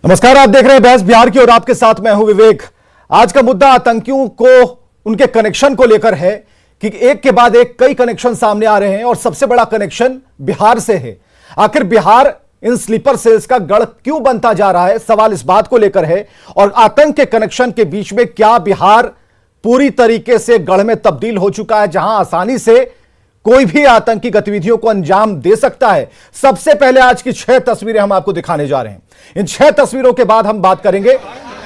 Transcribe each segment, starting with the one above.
नमस्कार, आप देख रहे हैं बहस बिहार की और आपके साथ मैं हूं विवेक। आज का मुद्दा आतंकियों को उनके कनेक्शन को लेकर है कि एक के बाद एक कई कनेक्शन सामने आ रहे हैं और सबसे बड़ा कनेक्शन बिहार से है। आखिर बिहार इन स्लीपर सेल्स का गढ़ क्यों बनता जा रहा है, सवाल इस बात को लेकर है। और आतंक के कनेक्शन के बीच में क्या बिहार पूरी तरीके से गढ़ में तब्दील हो चुका है, जहां आसानी से कोई भी आतंकी गतिविधियों को अंजाम दे सकता है। सबसे पहले आज की 6 तस्वीरें हम आपको दिखाने जा रहे हैं। इन 6 तस्वीरों के बाद हम बात करेंगे।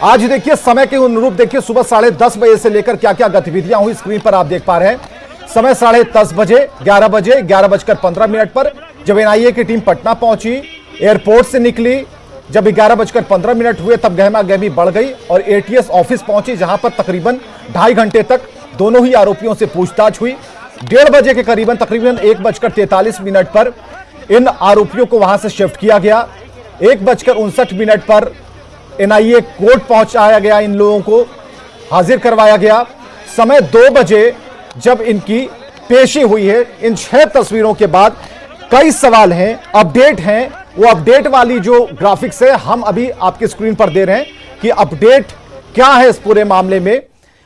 आज देखिए समय के अनुरूप देखिए सुबह 10:30 बजे से लेकर क्या क्या गतिविधियां हुई स्क्रीन पर आप देख पा रहे हैं। समय 10:30 बजे, 11 बजे, 11:15 पर जब एनआईए की टीम पटना पहुंची, एयरपोर्ट से निकली। जब 11:15 हुए तब गहमा गहमी बढ़ गई और एटीएस ऑफिस पहुंची, जहां पर तकरीबन 2.5 घंटे तक दोनों ही आरोपियों से पूछताछ हुई। 1:30 बजे के करीबन तकरीबन 1:43 पर इन आरोपियों को वहां से शिफ्ट किया गया। 1:59 पर एनआईए कोर्ट पहुंचाया गया, इन लोगों को हाजिर करवाया गया। समय 2 बजे जब इनकी पेशी हुई है। इन 6 तस्वीरों के बाद कई सवाल हैं, अपडेट हैं। वो अपडेट वाली जो ग्राफिक्स है हम अभी आपकी स्क्रीन पर दे रहे हैं कि अपडेट क्या है इस पूरे मामले में,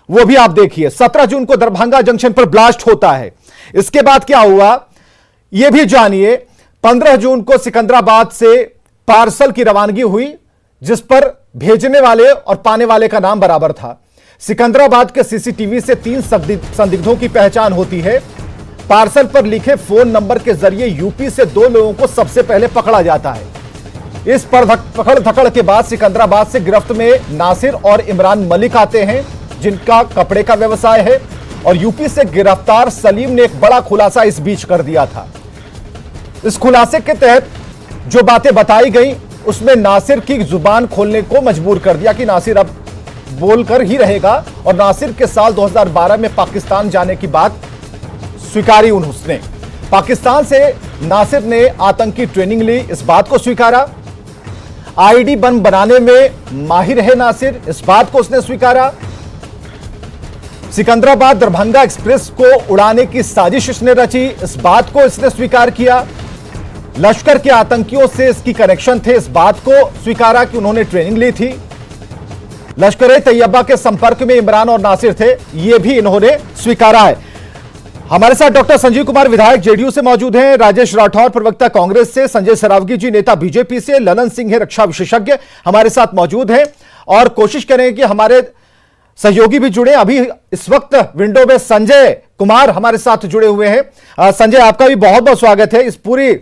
वो भी आप देखिए। 17 जून को दरभंगा जंक्शन पर ब्लास्ट होता है। इसके बाद क्या हुआ यह भी जानिए। 15 जून को सिकंदराबाद से पार्सल की रवानगी हुई, जिस पर भेजने वाले और पाने वाले का नाम बराबर था। सिकंदराबाद के सीसीटीवी से 3 संदिग्धों की पहचान होती है। पार्सल पर लिखे फोन नंबर के जरिए यूपी से 2 लोगों को सबसे पहले पकड़ा जाता है। इस पर पकड़ धकड़ के बाद सिकंदराबाद से गिरफ्त में नासिर और इमरान मलिक आते हैं, जिनका कपड़े का व्यवसाय है। और यूपी से गिरफ्तार सलीम ने एक बड़ा खुलासा इस बीच कर दिया था। इस खुलासे के तहत जो बातें बताई गई उसमें नासिर की जुबान खोलने को मजबूर कर दिया कि नासिर अब बोलकर ही रहेगा। और नासिर के साल 2012 में पाकिस्तान जाने की बात स्वीकारी उसने। पाकिस्तान से नासिर ने आतंकी ट्रेनिंग ली, इस बात को स्वीकारा। आईडी बम बनाने में माहिर है नासिर, इस बात को उसने स्वीकारा। सिकंदराबाद दरभंगा एक्सप्रेस को उड़ाने की साजिश इसने रची, इस बात को इसने स्वीकार किया। लश्कर के आतंकियों से इसकी कनेक्शन थे, इस बात को स्वीकारा कि उन्होंने ट्रेनिंग ली थी। लश्कर ए तैयबा के संपर्क में इमरान और नासिर थे, यह भी इन्होंने स्वीकारा है। हमारे साथ डॉक्टर संजीव कुमार विधायक जेडीयू से मौजूद हैं, राजेश राठौर प्रवक्ता कांग्रेस से, संजय सरावगी जी नेता बीजेपी से, ललन सिंह है रक्षा विशेषज्ञ हमारे साथ मौजूद हैं। और कोशिश करें कि हमारे सहयोगी भी जुड़े। अभी इस वक्त विंडो में संजय कुमार हमारे साथ जुड़े हुए हैं। संजय, आपका भी बहुत बहुत स्वागत है। इस पूरी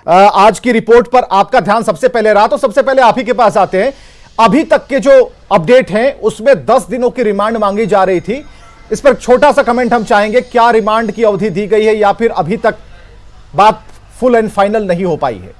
आज की रिपोर्ट पर आपका ध्यान सबसे पहले रहा, तो सबसे पहले आप ही के पास आते हैं। अभी तक के जो अपडेट हैं उसमें 10 दिनों की रिमांड मांगी जा रही थी। इस पर छोटा सा कमेंट हम चाहेंगे, क्या रिमांड की अवधि दी गई है या फिर अभी तक बात फुल एंड फाइनल नहीं हो पाई है?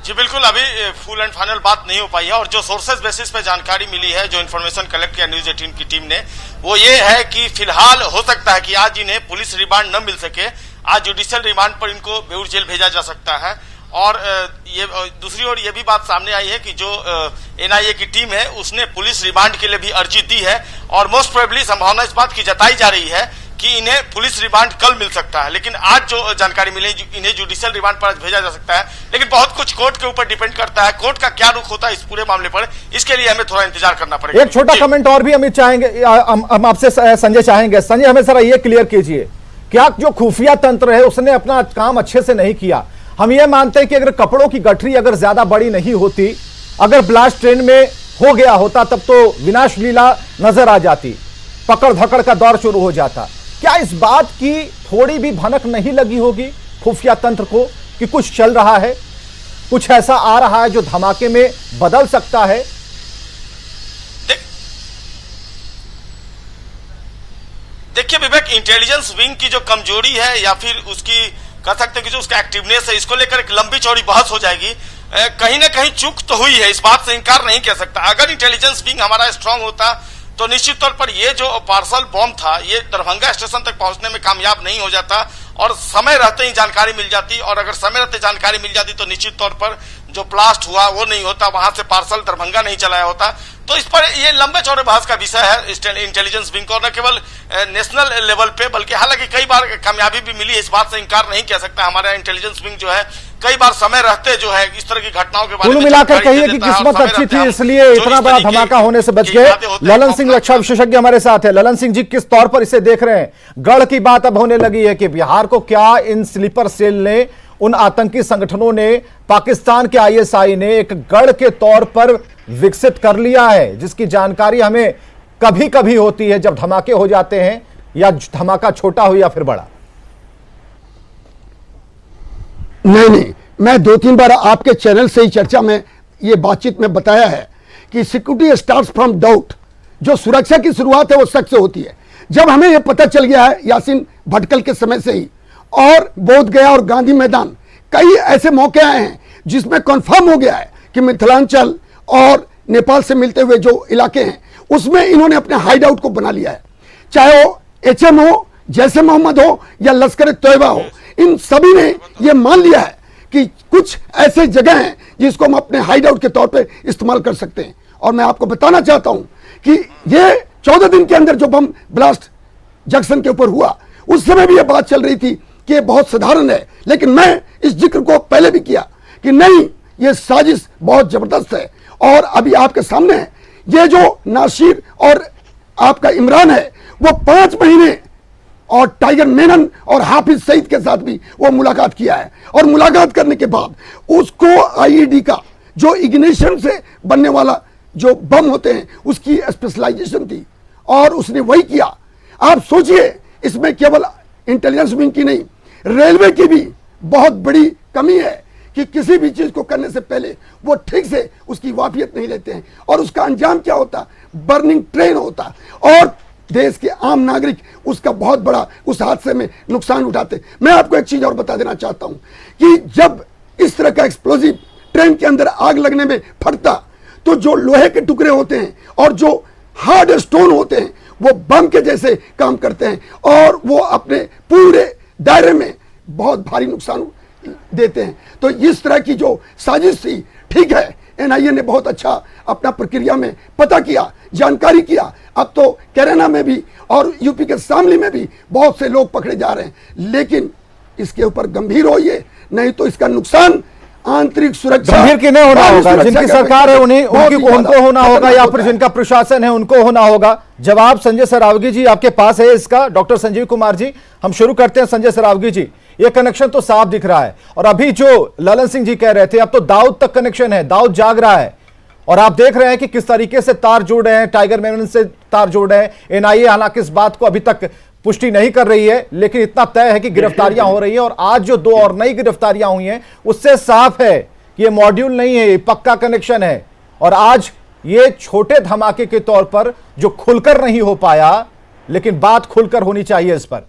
जी बिल्कुल, अभी फुल एंड फाइनल बात नहीं हो पाई है। और जो सोर्सेज बेसिस पे जानकारी मिली है, जो इन्फॉर्मेशन कलेक्ट किया न्यूज 18 की टीम ने, वो ये है कि फिलहाल हो सकता है कि आज इन्हें पुलिस रिमांड न मिल सके, आज जुडिशियल रिमांड पर इनको बेऊर जेल भेजा जा सकता है। और ये दूसरी ओर ये भी बात सामने आई है कि जो एनआईए की टीम है उसने पुलिस रिमांड के लिए भी अर्जी दी है। और मोस्ट प्रोबेबली संभावना इस बात की जताई जा रही है कि इन्हें पुलिस रिमांड कल मिल सकता है। लेकिन आज जो जानकारी मिली, इन्हें जुडिशियल रिमांड पर भेजा जा सकता है। लेकिन बहुत कुछ कोर्ट के ऊपर डिपेंड करता है, कोर्ट का क्या रुख होता है इस पूरे मामले पर, इसके लिए हमें थोड़ा इंतजार करना पड़ेगा। एक छोटा कमेंट और भी अमित चाहेंगे, हम आपसे संजय चाहेंगे। संजय, हमें जरा ये क्लियर कीजिए, क्या जो खुफिया तंत्र है उसने अपना काम अच्छे से नहीं किया? हम ये मानते हैं कि अगर कपड़ों की गठरी अगर ज्यादा बड़ी नहीं होती, अगर ब्लास्ट ट्रेन में हो गया होता, तब तो विनाश लीला नजर आ जाती, पकड़ धकड़ का दौर शुरू हो जाता। क्या इस बात की थोड़ी भी भनक नहीं लगी होगी खुफिया तंत्र को कि कुछ चल रहा है, कुछ ऐसा आ रहा है जो धमाके में बदल सकता है? देखिए विवेक, इंटेलिजेंस विंग की जो कमजोरी है या फिर उसकी कह सकते हैं कि जो उसका एक्टिवनेस है, इसको लेकर एक लंबी चौड़ी बहस हो जाएगी। कहीं ना कहीं चूक तो हुई है, इस बात से इंकार नहीं कर सकता। अगर इंटेलिजेंस विंग हमारा स्ट्रांग होता तो निश्चित तौर पर ये जो पार्सल बॉम्ब था ये दरभंगा स्टेशन तक पहुंचने में कामयाब नहीं हो जाता और समय रहते ही जानकारी मिल जाती। और अगर समय रहते जानकारी मिल जाती तो निश्चित तौर पर जो ब्लास्ट हुआ वो नहीं होता, वहां से पार्सल दरभंगा नहीं चलाया होता। तो इस पर ये लंबे चौड़े बहस का विषय है इंटेलिजेंस विंग को, न केवल नेशनल लेवल पे बल्कि हालांकि कई बार कामयाबी भी मिली, इस बात से इंकार नहीं किया सकता। हमारा इंटेलिजेंस विंग जो है कई बार समय रहते जो है इस तरह की घटनाओं के बारे कुल में मिलाकर जानकारी कहिए दे कि देता है और किस्मत समय अच्छी रहते थी हम इसलिए जो इतना इस बड़ा तरीके धमाका होने से बच की गए। बातें होते हैं, ललन सिंह रक्षा विशेषज्ञ हमारे साथ है। ललन सिंह जी, किस तौर पर इसे देख रहे हैं? गढ़ की बात अब होने लगी है कि बिहार को क्या इन स्लीपर सेल ने, उन आतंकी संगठनों ने, पाकिस्तान के आईएसआई ने एक गढ़ के तौर पर विकसित कर लिया है, जिसकी जानकारी हमें कभी कभी होती है जब धमाके हो जाते हैं, या धमाका छोटा हो या फिर बड़ा। नहीं, मैं 2-3 बार आपके चैनल से ही चर्चा में ये बातचीत में बताया है कि सिक्योरिटी स्टार्ट्स फ्रॉम डाउट। जो सुरक्षा की शुरुआत है वो शक से होती है। जब हमें यह पता चल गया है यासीन भटकल के समय से ही, और बोध गया और गांधी मैदान, कई ऐसे मौके आए हैं जिसमें कंफर्म हो गया है कि मिथिलांचल और नेपाल से मिलते हुए जो इलाके हैं उसमें इन्होंने अपने हाइड आउट को बना लिया है। चाहे वो HM हो, जैसे मोहम्मद हो, या लश्कर तोयबा हो, इन सभी ने यह मान लिया है कि कुछ ऐसे जगह हैं जिसको हम अपने हाइड आउट के तौर पे इस्तेमाल कर सकते हैं। और मैं आपको बताना चाहता हूं कि ये 14 दिन के अंदर जो बम ब्लास्ट जंक्शन के ऊपर हुआ, उस समय भी यह बात चल रही थी कि ये बहुत साधारण है, लेकिन मैं इस जिक्र को पहले भी किया कि नहीं, ये साजिश बहुत जबरदस्त है। और अभी आपके सामने है, ये जो नासिर और आपका इमरान है, वो 5 महीने और टाइगर मेनन और हाफिज सईद के साथ भी वो मुलाकात किया है, और मुलाकात करने के बाद उसको आईईडी का जो इग्निशन से बनने वाला जो बम होते हैं उसकी स्पेशलाइजेशन थी, और उसने वही किया। आप सोचिए, इसमें केवल इंटेलिजेंस विंग की नहीं, रेलवे की भी बहुत बड़ी कमी है कि किसी भी चीज को करने से पहले वो ठीक से उसकी वाफियत नहीं लेते हैं, और उसका अंजाम क्या होता? बर्निंग ट्रेन होता, और देश के आम नागरिक उसका बहुत बड़ा उस हादसे में नुकसान उठाते। मैं आपको एक चीज और बता देना चाहता हूं कि जब इस तरह का एक्सप्लोजिव ट्रेन के अंदर आग लगने में फटता, तो जो लोहे के टुकड़े होते हैं और जो हार्ड स्टोन होते हैं वो बम के जैसे काम करते हैं, और वो अपने पूरे दायरे में बहुत भारी नुकसान देते हैं। तो इस तरह की जो साजिश थी, ठीक है, एनआईए ने बहुत अच्छा अपना प्रक्रिया में पता किया, जानकारी किया। अब तो कैराना में भी और यूपी के शामली में भी बहुत से लोग पकड़े जा रहे हैं, लेकिन इसके ऊपर गंभीर होइए, नहीं तो इसका नुकसान आंतरिक सुरक्षा गंभीर की नहीं होना होगा, जिनकी सरकार है उन्हीं उनको होना होगा, या फिर जिनका प्रशासन है उनको होना होगा। जवाब संजय सरावगी जी आपके पास है इसका। डॉक्टर संजीव कुमार जी, हम शुरू करते हैं। संजय सरावगी जी, ये कनेक्शन तो साफ दिख रहा है, और अभी जो ललन सिंह जी कह रहे थे, अब तो दाऊद तक कनेक्शन है, दाऊद जाग रहा है, और आप देख रहे हैं कि किस तरीके से तार जुड़ रहे हैं, टाइगर मेमन से तार जुड़ रहे हैं। एनआईए हालांकि इस बात को अभी तक पुष्टि नहीं कर रही है, लेकिन इतना तय है कि गिरफ्तारियां हो रही हैं, और आज जो 2 और नई गिरफ्तारियां हुई हैं उससे साफ है कि ये मॉड्यूल नहीं है, ये पक्का कनेक्शन है। और आज ये छोटे धमाके के तौर पर जो खुलकर नहीं हो पाया, लेकिन बात खुलकर होनी चाहिए इस पर।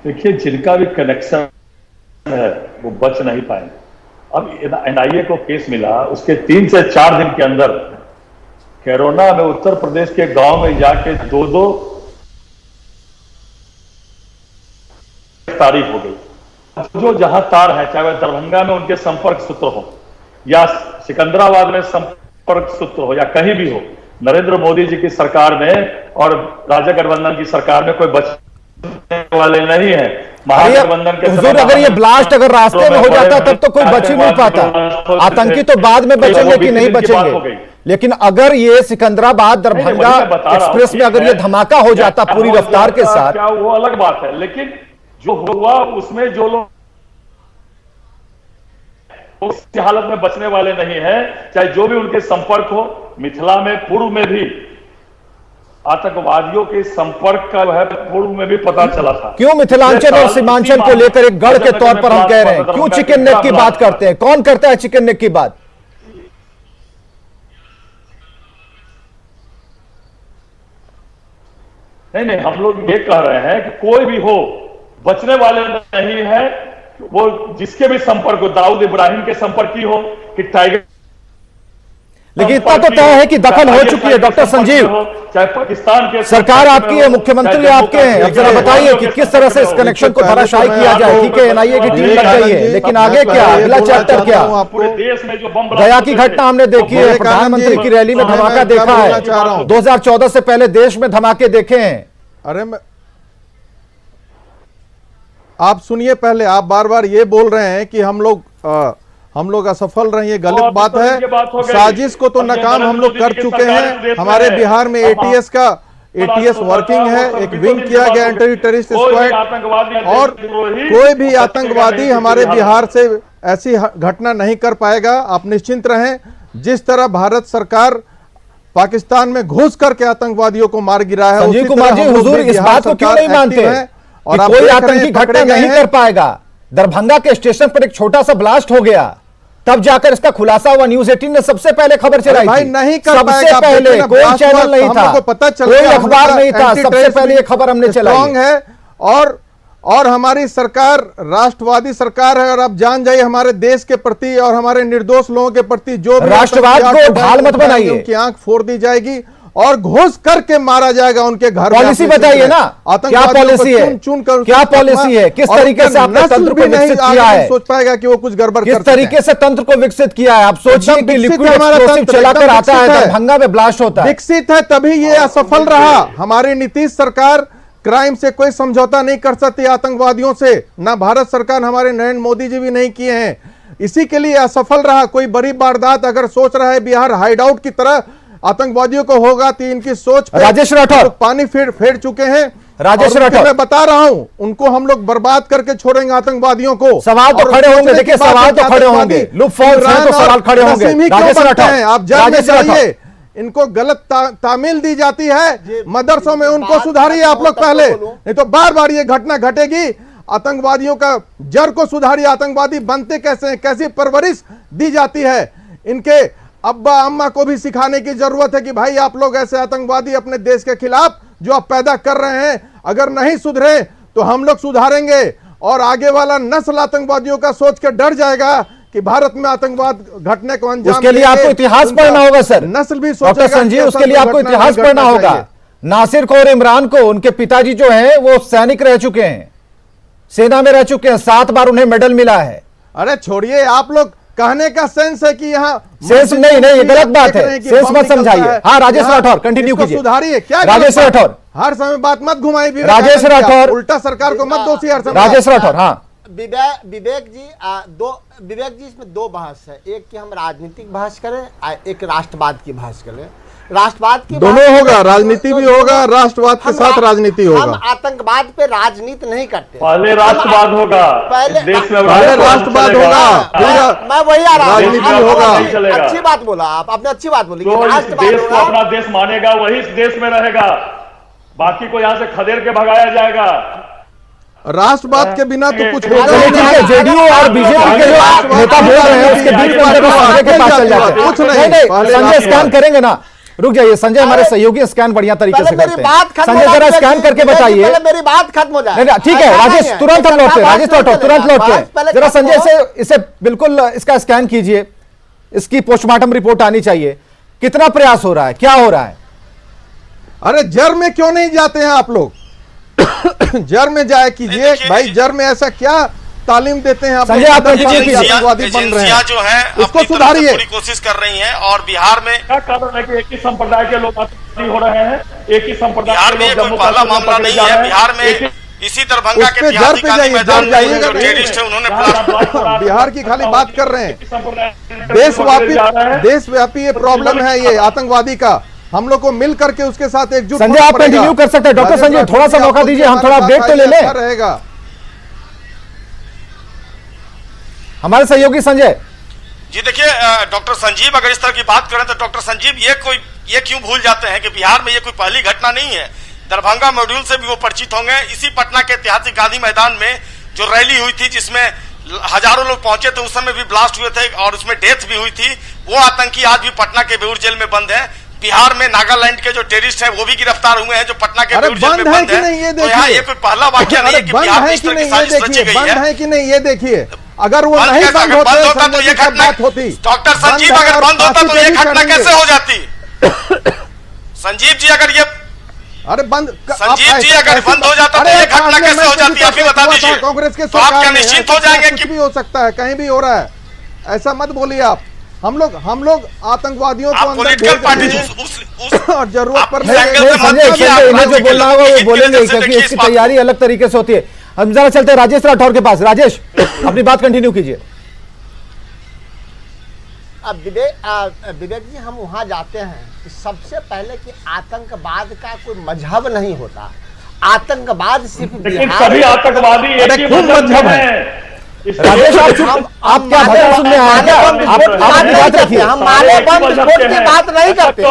देखिए, जिनका भी कनेक्शन है वो बच नहीं पाएंगे। अब एनआईए को केस मिला, उसके 3 से 4 दिन के अंदर कैरोना में उत्तर प्रदेश के गांव में जाके 2-2 तारीख हो गई। जो जहां तार है, चाहे वह दरभंगा में उनके संपर्क सूत्र हो, या सिकंदराबाद में संपर्क सूत्र हो, या कहीं भी हो, नरेंद्र मोदी जी की सरकार में और राजा गठबंधन की सरकार में कोई बचने वाले नहीं है। महागठबंधन के हुजूर, अगर ये ब्लास्ट अगर रास्ते में हो जाता तब तो कोई बच ही नहीं पाता। आतंकी तो बाद में बचेंगे कि नहीं बचेंगे, लेकिन अगर ये सिकंदराबाद दरभंगा एक्सप्रेस में अगर ये धमाका हो जाता पूरी रफ्तार के साथ, क्या वो अलग बात है। लेकिन जो हुआ उसमें जो लोग उस हालत में बचने वाले नहीं है, चाहे जो भी उनके संपर्क हो। मिथिला में पूर्व में भी आतंकवादियों के संपर्क का है, पूर्व में भी पता चला था। क्यों मिथिलांचल और सीमांचल को लेकर एक गढ़ के तौर पर हम कह रहे हैं, क्यों चिकन नेक की बात करते हैं? कौन करता है चिकन नेक की बात? नहीं, हम लोग ये कह रहे हैं कि कोई भी हो, बचने वाले नहीं है। वो जिसके भी संपर्क हो, दाऊद इब्राहिम के संपर्क की हो कि टाइगर, लेकिन इतना तो तय है कि दखल हो चुकी है। डॉक्टर संजीव, चाहे पाकिस्तान के सरकार आपकी है, मुख्यमंत्री आपके हैं, अब जरा बताइए कि किस तरह से इस कनेक्शन को धराशायी किया जाए। ठीक है, एनआईए की टीम लग गई है, लेकिन आगे क्या, अगला चैप्टर क्या? पूरे देश में जो बम गया की घटना हमने देखी है, प्रधानमंत्री की रैली में धमाका देखा है, 2014 से पहले देश में धमाके देखे हैं। अरे आप सुनिए पहले, आप बार बार ये बोल रहे हैं कि हम लोग असफल रहे, ये गलत बात है। साजिश को तो नाकाम हम लोग कर चुके हैं। हमारे बिहार में एटीएस वर्किंग है, एक विंग किया गया एंटी टेररिस्ट स्क्वाड, और कोई भी आतंकवादी हमारे बिहार से ऐसी घटना नहीं कर पाएगा। आप निश्चिंत रहें। जिस तरह भारत सरकार पाकिस्तान में घुस करके आतंकवादियों को मार गिरा है, संजीव कुमार जी, हुजूर इस बात को क्यों नहीं मानते और कोई आतंकी घटना नहीं कर पाएगा? दरभंगा के स्टेशन पर एक छोटा सा ब्लास्ट हो गया, तब जाकर इसका खुलासा हुआ। न्यूज 18 ने सबसे पहले खबर चलाई भाई थी। नहीं कर सबसे पाएगा, पहले कोई चैनल नहीं था, पता चल कोई गया, अखबार नहीं था, सबसे पहले ये खबर हमने चलाई है। और हमारी सरकार राष्ट्रवादी सरकार है, और आप जान जाइए हमारे देश के प्रति और हमारे निर्दोष लोगों के प्रति जो भी राष्ट्रवाद को ढाल मत बनाइए, उनकी आंख फोड़ दी जाएगी और घुस करके मारा जाएगा उनके घर। पॉलिसी बताइए ना, क्या पॉलिसी है? क्या पॉलिसी है? किस तरीके से आपने तंत्र को विकसित किया है? सोच पाएगा कि वो कुछ गड़बड़ किस तरीके से तंत्र को विकसित किया है? आप सोचिए कि लिक्विड एक्सप्लोसिव चलाकर आता है, दरभंगा में ब्लास्ट होता है। विकसित है तभी ये असफल रहा। हमारी नीतीश सरकार क्राइम से कोई समझौता नहीं कर सकती आतंकवादियों से, ना भारत सरकार, हमारे नरेंद्र मोदी जी भी नहीं किए हैं। इसी के लिए असफल रहा। कोई बड़ी वारदात अगर सोच रहा है बिहार हाइडआउट की तरह आतंकवादियों को होगा, तो इनकी सोच राजेश राठौर तो पानी फेर चुके हैं। राजेश राठौर, मैं बता रहा हूं, उनको हम लोग बर्बाद करके छोड़ेंगे आतंकवादियों को। सवाल तो खड़े होंगे, देखिए सवाल तो खड़े होंगे, लुक फॉल्स हैं तो सवाल खड़े होंगे। राजेश राठौर, आप जानना चाहिए इनको गलत तामील दी जाती है मदरसों में, उनको सुधारिए आप लोग पहले, नहीं तो बार बार ये घटना घटेगी। आतंकवादियों का जड़ को सुधारिए। आतंकवादी बनते कैसे हैं, कैसी परवरिश दी जाती है। इनके अब्बा अम्मा को भी सिखाने की जरूरत है कि भाई आप लोग ऐसे आतंकवादी अपने देश के खिलाफ जो आप पैदा कर रहे हैं, अगर नहीं सुधरे तो हम लोग सुधारेंगे, और आगे वाला नस्ल आतंकवादियों का सोच के डर जाएगा कि भारत में आतंकवाद घटने को अंजाम। उसके लिए आपको इतिहास पढ़ना होगा सर, नस्ल भी डॉक्टर संजीव, उसके लिए आपको इतिहास पढ़ना होगा। नासिर को और इमरान को, उनके पिताजी जो हैं वो सैनिक रह चुके हैं, सेना में रह चुके हैं, 7 बार उन्हें मेडल मिला है। अरे छोड़िए, आप लोग कहने का सेंस है कि यहाँ सेंस नहीं, ये गलत बात है, सेंस मत समझाइए। हाँ राजेश राठौर कंटिन्यू कीजिए। सुधारिए। क्या राजेश राठौर, हर समय बात मत घुमाई भी। राजेश राठौर, उल्टा सरकार को मत दोषी हर समय। राजेश राठौर, हाँ विवेक जी इसमें 2 बहस है, एक कि हम राजनीतिक बहस करें, एक राष्ट्रवाद की बहस करें। राष्ट्रवाद की दोनों होगा, राजनीति भी होगा, राष्ट्रवाद के साथ राजनीति होगा। हम आतंकवाद पे राजनीति नहीं करते, पहले राष्ट्रवाद होगा, पहले राष्ट्रवाद होगा, मैं वही आ रहा राजनीति होगा। अच्छी बात बोला आपने अच्छी बात बोली। जो इस देश को अपना देश मानेगा वही इस देश में रहेगा, बाकी को यहाँ से खदेड़ के भगाया जाएगा। राष्ट्रवाद के बिना तो कुछ होगा नहीं। जेडीयू और बीजेपी के जो नेता बोल रहे हैं उसके बीच में संजय के पास चल जाते हैं। कुछ नहीं, संजय स्कैन करेंगे ना, रुक जाइए संजय, हमारे सहयोगी स्कैन बढ़िया तरीके से करते हैं। संजय जरा स्कैन करके बताइए, मेरी बात खत्म हो जाए। ठीक है राजेश, तुरंत हम लौटते हैं। राजेश राठौर तुरंत लौटते हैं। जरा संजय इसे बिल्कुल इसका स्कैन कीजिए, इसकी पोस्टमार्टम रिपोर्ट आनी चाहिए। कितना प्रयास हो रहा है, क्या हो रहा है? अरे जड़ में क्यों नहीं जाते हैं आप लोग? जड़ में जाए कीजिए भाई, जड़ में ऐसा क्या तालीम देते हैं आप? संजय आप आतंकवादी बन रहे हैं, जो है उसको सुधारिए। पूरी कोशिश कर रही हैं, और बिहार में क्या कारण है कि एक ही संप्रदाय के लोग आतंकवादी हो रहे हैं? एक ही संप्रदाय बिहार में कोई पहला मामला नहीं है। बिहार में इसी दरभंगा के जड़ पे जाइए, जड़ जाइएगा। टेररिस्ट है, उन्होंने बिहार की खाली बात कर रहे हैं, देशव्यापी ये प्रॉब्लम है, ये आतंकवादी का। हम लोग को मिल करके उसके साथ एकजुट संजय आप कंटिन्यू कर सकते हैं। डॉक्टर संजय थोड़ा सा मौका दीजिए, हम थोड़ा ब्रेक तो ले लें। रहेगा हमारे सहयोगी संजय जी। देखिए डॉक्टर संजीव अगर इस तरह की बात करें तो डॉक्टर संजीव ये क्यों भूल जाते हैं कि बिहार में ये कोई पहली घटना नहीं है। दरभंगा मॉड्यूल से भी वो परिचित होंगे। इसी पटना के ऐतिहासिक गांधी मैदान में जो रैली हुई थी जिसमें हजारों लोग पहुंचे थे, उस समय भी ब्लास्ट हुए थे और उसमें डेथ भी हुई थी। वो आतंकी आज भी पटना के बेऊर जेल में बंद है। बिहार में नागालैंड के जो टेररिस्ट हैं वो भी गिरफ्तार हुए हैं जो पटना के बेऊर जेल में बंद है। तो यहाँ ये कोई पहला वाक्य नहीं है कि बिहार में इस तरह की साजिश रची गई है कि नहीं। ये देखिए, अगर वो नहीं बंद होता तो ये घटना होती। डॉक्टर संजीव अगर बंद होता तो ये घटना कैसे हो जाती? संजीव जी अगर ये बंद संजीव जी अगर बंद हो जाता तो ये घटना कैसे हो जाती? आप ही बता दीजिए। कांग्रेस के तो आप क्या निश्चित हो जाएंगे कि भी हो सकता है, कहीं भी हो रहा है? ऐसा मत बोलिए आप। हम लोग आतंकवादियों को पॉलिटिकल पार्टी और जरूरत पर संजय इन्हें जो बोलना होगा वो बोलेंगे, क्योंकि इसकी तैयारी अलग तरीके से होती है। हम जरा चलते हैं राजेश राठौर के पास। राजेश, अपनी बात कंटिन्यू कीजिए। अब विवेक जी, हम वहां जाते हैं कि सबसे पहले कि आतंकवाद का कोई मजहब नहीं होता। आतंकवाद सिर्फ लेकिन सभी आतंकवादी एक ही मजहब है। राजेश, आप क्या भजन सुनने आए क्या? आप बात रखिए। हम माले बम विस्फोट की बात नहीं करते,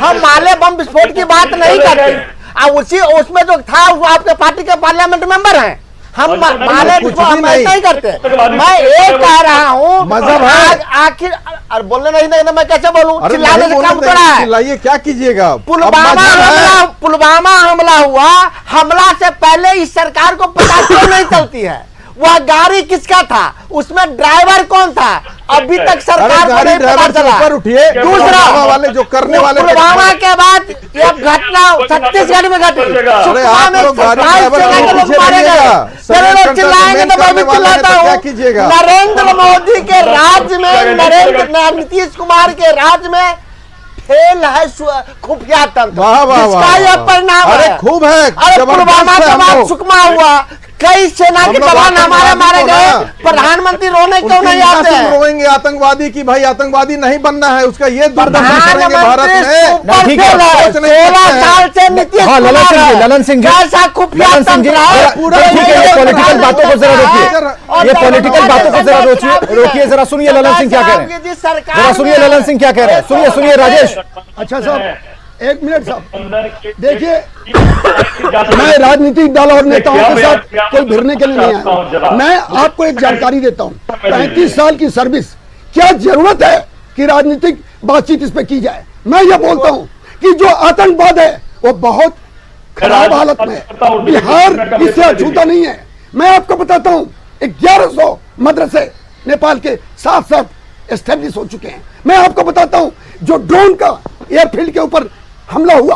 हम माले बम विस्फोट की बात नहीं करते। अब उसमें जो था वो आपके पार्टी के पार्लियामेंट मेंबर हैं। हम माले विस्फोट नहीं करते। मैं एक कह रहा हूँ, मजहब है आखिर और बोलने नहीं देना, मैं कैसे बोलूं? चिल्लाने से काम थोड़ा है। चिल्लाइए, क्या कीजिएगा? पुलवामा हमला हुआ, हमला से पहले इस सरकार को पता क्यों नहीं चलती है वह गाड़ी किसका था, उसमें ड्राइवर कौन था, अभी तक सरकार को नहीं पता चला। उठिए। दूसरा वाले जो करने वाले पुलवामा के बाद यह घटना छत्तीसगढ़ में घटी, सुकमा में 27 सेना के लोग मारे गए। चलो लोग चिल्लाएंगे तो मैं भी चिल्लाता हूँ। नरेंद्र मोदी के राज्य में, नीतीश कुमार के राज्य में फेल है खुफिया तंत्र, जिसका यह परिणाम है। खूब है। अरे पुलवामा के बाद सुकमा हुआ, कई सेना के जवान हमारे मारे गए, प्रधानमंत्री रोने क्यों नहीं आते हैं? रोएंगे आतंकवादी की भाई आतंकवादी नहीं बनना है, उसका ये दुर्दशा करेंगे भारत में। 16 साल से नीतीश ललन सिंह जी, कैसा खुफिया तंत्र है। पॉलिटिकल बातों को जरा रोकिए, ये पॉलिटिकल बातों को जरा रोकिए। जरा सुनिए ललन सिंह क्या कह रहे हैं, जरा सुनिए ललन सिंह क्या कह रहे हैं। सुनिए राजेश। अच्छा साहब, एक मिनट साहब, देखिए मैं राजनीतिक दल और नेताओं के साथ कोई भिड़ने के लिए नहीं आया। मैं आपको एक जानकारी देता हूं, 35 साल की सर्विस, क्या जरूरत है कि राजनीतिक बातचीत इस पे की जाए? मैं ये बोलता हूं कि जो आतंकवाद है वो बहुत खराब हालत में है, बिहार इससे अछूता नहीं है। मैं आपको बताता हूं 1100 मदरसे नेपाल के साफ साफ एस्टेब्लिश हो चुके हैं। मैं आपको बताता हूं जो ड्रोन का एयरफील्ड के ऊपर हमला हुआ,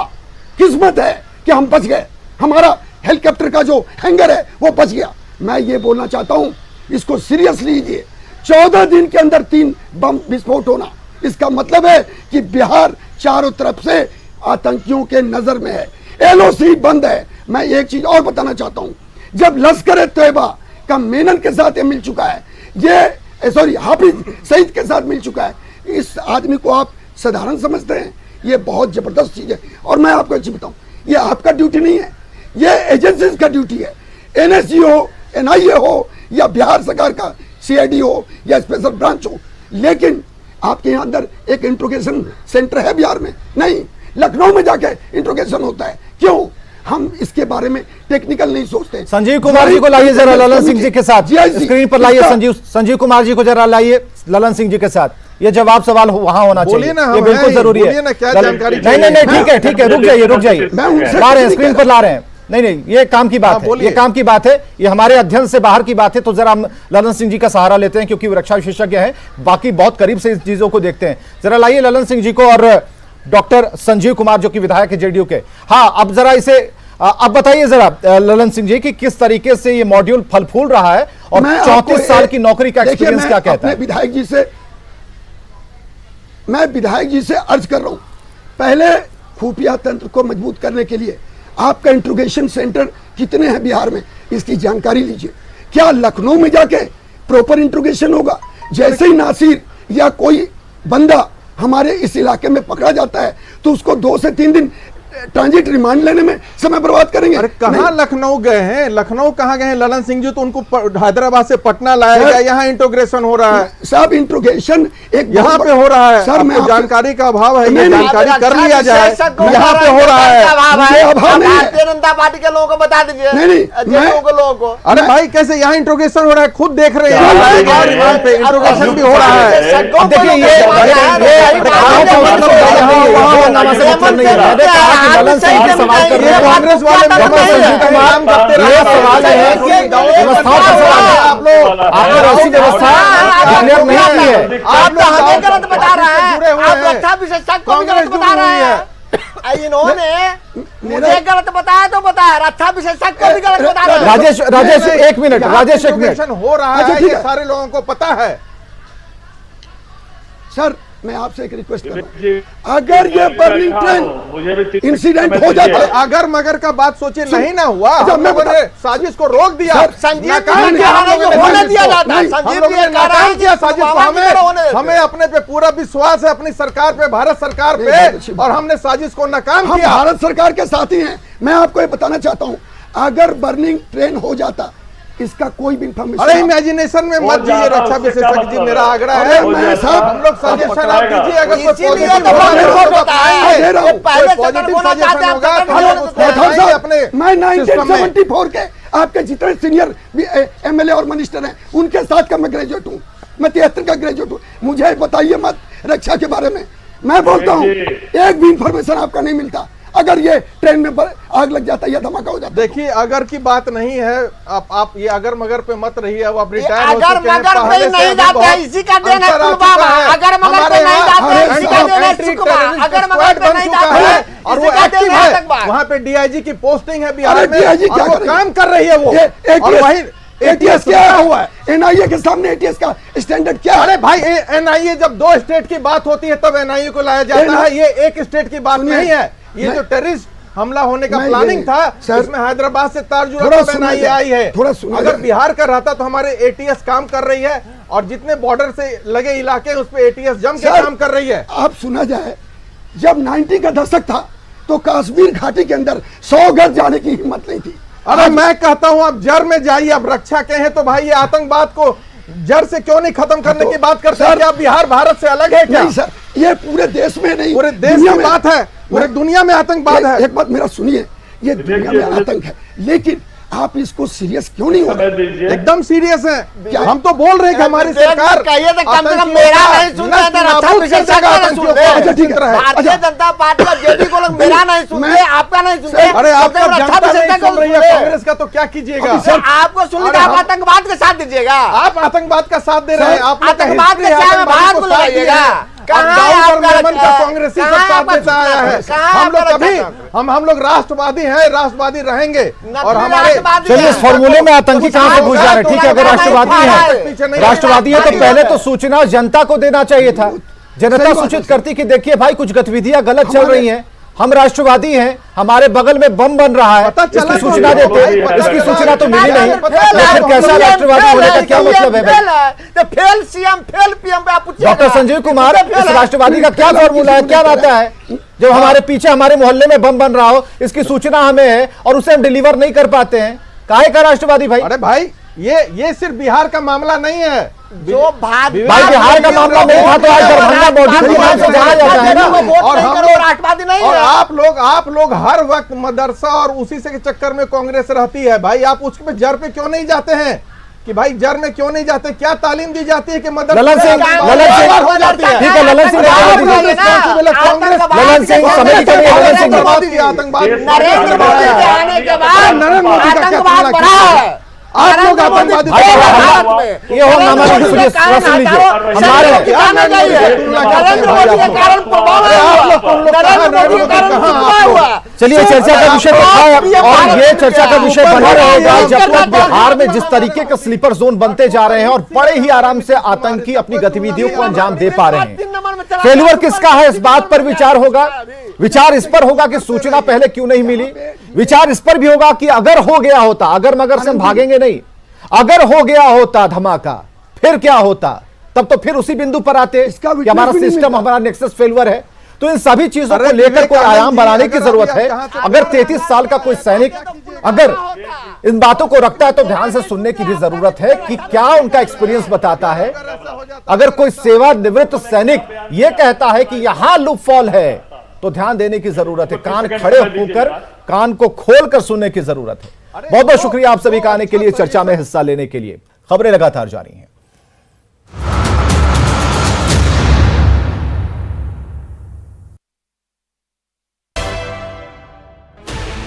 किस्मत है कि हम बच गए, हमारा हेलीकॉप्टर का जो हैंगर है वो बच गया। मैं ये बोलना चाहता हूं, इसको सीरियस लीजिए। 14 दिन के अंदर 3 बम विस्फोट होना, इसका मतलब है कि बिहार चारों तरफ से आतंकियों के नजर में है। एलओसी बंद है। मैं एक चीज और बताना चाहता हूं, जब लश्कर तैयबा का मेनन के साथ ये मिल चुका है, ये सॉरी हाफिज सईद के साथ मिल चुका है, इस आदमी को आप साधारण समझते हैं? ये बहुत जबरदस्त चीज है। और मैं आपको एक चीज बताऊं, ये आपका ड्यूटी नहीं है, ये एजेंसीज का ड्यूटी है। एनएसजी हो, एनआईए हो, या बिहार सरकार का सीआईडी हो या स्पेशल ब्रांच हो। लेकिन आपके यहाँ अंदर एक इंट्रोगेशन सेंटर है बिहार में? नहीं, लखनऊ में जाके इंट्रोगेशन होता है। क्यों? हम इसके बारे में टेक्निकल नहीं सोचते। संजीव कुमार जी को लाइए जरा ललन सिंह जी के साथ, स्क्रीन पर लाइए संजीव कुमार जी को जरा लाइए ललन सिंह जी के साथ। ये जवाब सवाल वहां होना चाहिए, ये बिल्कुल जरूरी है। नहीं, ठीक है, रुक जाइए, ला रहे हैं, स्क्रीन पर ला रहे हैं। नहीं, ये काम की बात है, ये काम की बात है, ये हमारे अध्ययन से बाहर की बात है। तो जरा हम ललन सिंह जी का सहारा लेते हैं क्योंकि वो रक्षा विशेषज्ञ हैं, बाकी बहुत करीब से इस चीजों को देखते हैं। जरा लाइए ललन सिंह जी को और डॉक्टर संजीव कुमार जो कि विधायक है जेडीयू के। हाँ, अब जरा इसे अब बताइए जरा ललन सिंह जी कि किस तरीके से ये मॉड्यूल फल फूल रहा है और 34 साल की नौकरी का एक्सपीरियंस क्या कहता है? मैं विधायक जी से अर्ज कर रहा हूं, पहले खुफिया तंत्र को मजबूत करने के लिए आपका इंट्रोगेशन सेंटर कितने हैं बिहार में, इसकी जानकारी लीजिए। क्या लखनऊ में जाके प्रॉपर इंट्रोगेशन होगा? जैसे ही नासिर या कोई बंदा हमारे इस इलाके में पकड़ा जाता है तो उसको 2 से 3 दिन ट्रांजिट रिमांड लेने में समय बर्बाद करेंगे। अरे कहां लखनऊ गए हैं? लखनऊ कहां गए हैं? ललन सिंह जी तो उनको हैदराबाद से पटना लाया गया, यहाँ इंट्रोगेशन हो रहा है। सब इंट्रोगेशन एक यहाँ पे हो रहा है। सर, मैं जानकारी का अभाव है, ये जानकारी कर लिया जाए। यहाँ पे हो रहा है, भारतीय जनता पार्टी के लोगों को बता दीजिए, लोगों को। अरे भाई, कैसे यहाँ इंट्रोगेशन हो रहा है? खुद देख रहे हैं पे इंट्रोगेशन भी हो रहा है। ललन सिंह जी सवाल कर रहे हैं, कांग्रेस वाले तमाम सवाल है कि व्यवस्थाओं का सवाल है। आपने ऐसी व्यवस्था डिक्लेयर नहीं की है। आप तो हमें गलत बता रहे हैं, आप रक्षा विशेषज्ञ को भी गलत बता रहे हैं। इन्होंने मुझे गलत बताया तो बताया, रक्षा विशेषज्ञ को भी गलत बता रहे हैं। राजेश एक मिनट हो रहा है, ये सारे लोगों को पता है। सर मैं आपसे एक रिक्वेस्ट कर रहा हूं, अगर ये बर्निंग ट्रेन इंसिडेंट हो जाता है, अगर मगर का बात सोचिए नहीं ना हुआ, अच्छा, हम लोगों ने साजिश को रोक दिया, संजीव नाकाम किया, हम लोगों ने होने दिया जाता है, हम संजीव लोगों ने जी कह रहा है नाकाम किया कि साजिश को। हमें अपने पे पूरा विश्वास है, अपनी सरकार पे, भारत सरकार पे, और हमने साजिश को नाकाम हम किया। भारत सरकार के साथी हैं। मैं आपको ये बताना चाहता हूं, अगर बर्निंग ट्रेन हो जाता, इसका कोई भी इंफॉर्मेशन, अरे इमेजिनेशन में मत जाइए रक्षा विशेषज्ञ जी, मेरा आग्रह है, मैं साहब, हम लोग सजेशन आप दीजिए, अगर कोई इसीलिए पॉजिटिव तो होगा रिपोर्ट होता है। दे रहा हूं। पहले पॉजिटिव होना सजेशन चाहते हैं, होगा तो हेलो, हम उसको राठौर लगाएंगे साहब, अपने मैं सिस्टम में। 1974 के आपके जितने सीनियर एमएलए और मिनिस्टर हैं, उनके साथ का मैं ग्रेजुएट हूं, मैं 73 का ग्रेजुएट हूं। मुझे बताइए मत रक्षा के बारे में, मैं बोलता हूं एक भी इंफॉर्मेशन आपका नहीं मिलता। अगर ये ट्रेन में आग लग जाता या धमाका हो जाता, देखिए अगर की बात नहीं है, आप ये अगर मगर पे मत रहिए, अब आप रिटायर हो अगर चुके हैं, मगर पे पहले से नहीं अभी जाते हैं, बहुत इसी का देन है अंतर आ पुलवामा। चुका है। अगर मगर हमारे पे नहीं यहाँ जाते हैं, हमारे इसी का देन है एंटी सुकमा। टेररिस्ट अगर स्क्वाड मगर पे बन नहीं चुका जाते है हैं, और वो इसी का एक्टिव देन है है, आतंकवाद। वहाँ पे डीआईजी की पोस्टिंग है बिहार अरे में, DIG क्या और वो करेगी? काम कर रही है वो, और वही एटीएस क्या हुआ है? एनआईए के सामने एटीएस का स्टैंडर्ड क्या है? अरे भाई एनआईए जब दो स्टेट की बात होती है तब एनआईए को लाया जाता है, ये एक स्टेट की बात सुनिए, नहीं है। ये मैं- जो टेररिस्ट हमला होने का मैं प्लानिंग ये- था, सर, इसमें हैदराबाद से तार जुड़ा थोड़ा तब सुना एनआईए जाए, आई है। थोड़ा सुना अगर जाए। बिहार का रहता तो हमारे एटीएस काम कर रही है, और जितने बॉर्डर से लगे इलाके हैं उस पे एटीएस जम के सर, काम कर रही है। आप सुना जाए, जब 90 का दशक था तो कश्मीर घाटी के अंदर 100 गज जाने की हिम्मत नहीं थी। अरे मैं कहता हूं आप जड़ में जाइए, आप रक्षा के हैं तो भाई ये आतंकवाद को जड़ से क्यों नहीं खत्म करने की बात करते हैं? क्या बिहार भारत से अलग है क्या? नहीं सर, ये पूरे देश में नहीं, पूरे देश दुनिया की में- बात है, पूरे दुनिया में आतंकवाद है। एक बात मेरा सुनिए, ये दुनिया में आतंक है, लेकिन आप इसको सीरियस क्यों नहीं हो रहे? एकदम सीरियस है। क्या? हम तो बोल रहे हैं कि हमारी सरकार कहिए तो कम से कम आतंकियों मेरा का नहीं सुन रहे थे, नाबूद रक्षा कर विशेषज्ञ देगा, नहीं आतंकियों सुन रहे। को। अच्छा, ठीक है। भारतीय जनता पार्टी और जेडी को लोग मेरा नहीं सुनते, मैं- आपका नहीं सुनते। अरे आपका रक्षा जनता नहीं विशेषज्ञ सुन रही है, को सुन कांग्रेस का तो क्या कीजिएगा? रहे। सर, आपको सुन अरे लिया, आप हम- आतंकवाद के साथ दीजिएगा। आप आतंकवाद का साथ दे रहे हैं, आप लोग का आतंकवाद हिस्ट्री के है, साथ आतंकवाद भारत को को साथ दिया लगाइएगा। है। कहाँ अब है दाऊद और आपका मेमन का रक्षा? कांग्रेसी कहाँ सब है साथ आपका देता आया है। कहाँ हम लोग आपका कभी रक्षा? हम लोग राष्ट्रवादी हैं, राष्ट्रवादी रहेंगे, और नकली हमारे राष्ट्रवादी चलिए है। इस फॉर्मूले में आतंकी कहां से घुस जा रहे हैं? ठीक है, अगर राष्ट्रवादी है, राष्ट्रवादी है तो पहले तो सूचना जनता को देना चाहिए था। जनता सूचित करती कि देखिए भाई कुछ गतिविधियां गलत चल रही हैं, हम राष्ट्रवादी हैं, हमारे बगल में बम बन रहा है, पता चला इसकी तो सूचना नहीं, देते, पता इसकी चला सूचना तो नहीं, मिली नहीं, पता चला तो फिर नहीं, कैसा राष्ट्रवादी होने का क्या मतलब है भाई? तो फेल सीएम, फेल पीएम पे आप पूछिए डॉक्टर ना। संजीव कुमार, तो फेल इस है। राष्ट्रवादी का क्या फॉर्मूला है, क्या नाता है? जब हमारे पीछे हमारे मोहल्ले में बम बन रहा हो, इसकी सूचना हमें है और उसे हम डिलीवर नहीं कर पाते हैं, काहे का राष्ट्रवादी भाई? अरे भाई ये सिर्फ बिहार का मामला नहीं है, जो भाई बिहार का मामला नहीं था तो आज दरभंगा मॉड्यूल के नाम से जाना जाता है ना। और हम लोग राष्ट्रवादी नहीं और है। आप लोग हर वक्त मदरसा और उसी से के चक्कर में कांग्रेस रहती है। भाई आप उसके जड़ पे क्यों नहीं जाते हैं कि भाई जड़ में क्यों नहीं जाते? क्या तालीम दी जाती है कि मदरसा ललन सिंह, ललन सिंह हो जाती है? ठीक है, ललन सिंह कांग्रेस ललन सिंह समिति के लिए ललन सिंह आतंकवाद नरेंद्र मोदी के आने के बाद नरेंद्र मोदी का क्या आतंकवाद तुलना बढ़ा कीजिए? है। आप लोग नरेंद्र मोदी आतंकवादी फेल है भारत में। ये हो नामा नरेंद्र मोदी सुनिए, के कारण सुन लीजिए, हटाओ, हमारे शक्ति दिखाना चाहिए। नरेंद्र मोदी के कारण प्रभाव हुआ, नरेंद्र मोदी के कारण सुविधा हुआ। चलिए चर्चा का विषय तो था और ये चर्चा का विषय बना रहेगा जब तक बिहार में जिस तरीके का स्लीपर जोन बनते जा रहे हैं और बड़े ही आराम से आतंकी अपनी गतिविधियों को अंजाम दे पा रहे हैं। फेल्यूर किसका है, इस बात पर विचार होगा। विचार इस पर होगा कि सूचना पहले क्यों नहीं मिली। विचार इस पर भी होगा कि अगर हो गया होता, अगर मगर से हम भागेंगे नहीं, अगर हो गया होता धमाका फिर क्या होता? तब तो फिर उसी बिंदु पर आते कि हमारा सिस्टम, हमारा नेक्सस फेल्यूर है। तो इन सभी चीजों को लेकर कोई आयाम बनाने की जरूरत है। अगर 33 साल का कोई सैनिक अगर इन बातों को रखता है तो ध्यान से सुनने की भी जरूरत है कि क्या उनका एक्सपीरियंस बताता है। अगर कोई सेवानिवृत्त सैनिक यह कहता है कि यहां लूपफॉल है तो ध्यान देने की जरूरत है। कान खड़े होकर कान को खोलकर सुनने की जरूरत है। बहुत बहुत शुक्रिया आप सभी का आने के लिए, चर्चा में हिस्सा लेने के लिए। खबरें लगातार जारी हैं।